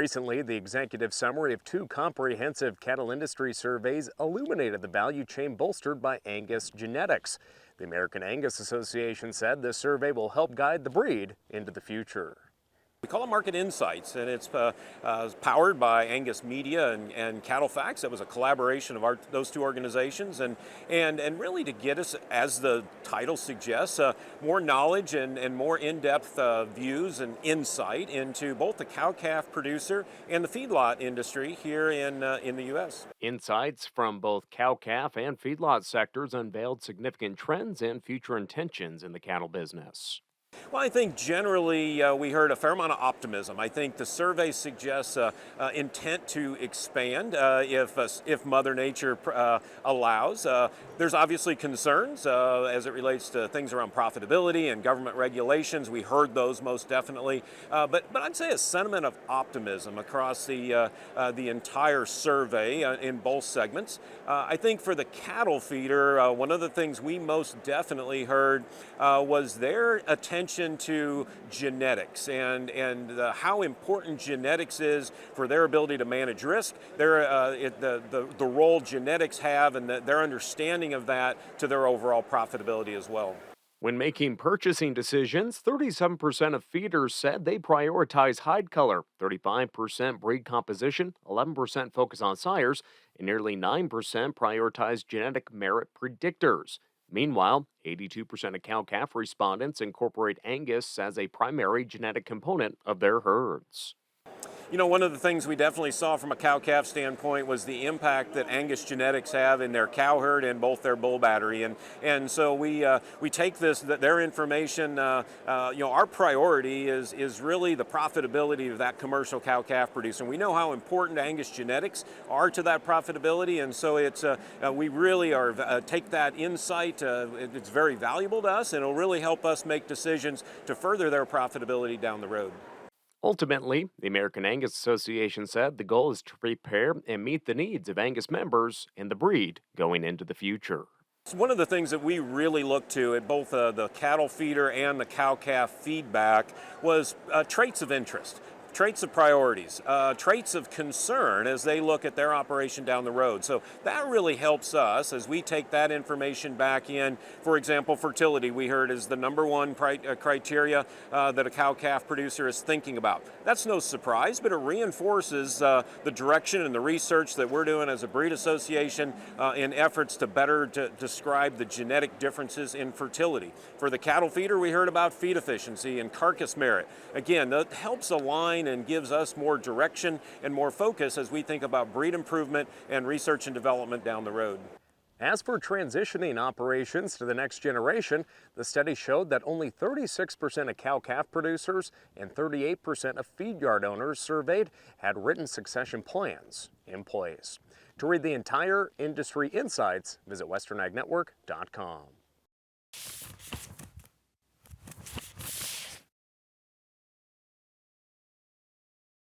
Recently, the executive summary of two comprehensive cattle industry surveys illuminated the value chain bolstered by Angus genetics. The American Angus Association said this survey will help guide the breed into the future. We call it Market Insights, and it's powered by Angus Media and Cattle Facts. That was a collaboration of those two organizations, and really to get us, as the title suggests, more knowledge and more in-depth views and insight into both the cow-calf producer and the feedlot industry here in the U.S. Insights from both cow-calf and feedlot sectors unveiled significant trends and future intentions in the cattle business. Well, I think generally we heard a fair amount of optimism. I think the survey suggests intent to expand if Mother Nature allows. There's obviously concerns as it relates to things around profitability and government regulations. We heard those most definitely, but I'd say a sentiment of optimism across the entire survey in both segments. I think for the cattle feeder, one of the things we most definitely heard was their attention to genetics and how important genetics is for their ability to manage risk, the role genetics have and their understanding of that to their overall profitability as well. When making purchasing decisions, 37% of feeders said they prioritize hide color, 35% breed composition, 11% focus on sires, and nearly 9% prioritize genetic merit predictors. Meanwhile, 82% of cow-calf respondents incorporate Angus as a primary genetic component of their herds. You know, one of the things we definitely saw from a cow-calf standpoint was the impact that Angus genetics have in their cow herd and both their bull battery, and so we take their information. Our priority is really the profitability of that commercial cow-calf producer. And we know how important Angus genetics are to that profitability, and so it's we really take that insight. It's very valuable to us, and it'll really help us make decisions to further their profitability down the road. Ultimately, the American Angus Association said the goal is to prepare and meet the needs of Angus members and the breed going into the future. One of the things that we really looked to at both the cattle feeder and the cow-calf feedback was traits of interest. Traits of priorities, traits of concern as they look at their operation down the road. So that really helps us as we take that information back in. For example, fertility, we heard, is the number one criteria that a cow-calf producer is thinking about. That's no surprise, but it reinforces the direction and the research that we're doing as a breed association in efforts to better describe the genetic differences in fertility. For the cattle feeder, we heard about feed efficiency and carcass merit. Again, that helps align and gives us more direction and more focus as we think about breed improvement and research and development down the road. As for transitioning operations to the next generation, the study showed that only 36% of cow-calf producers and 38% of feed yard owners surveyed had written succession plans in place. To read the entire industry insights, visit westernagnetwork.com.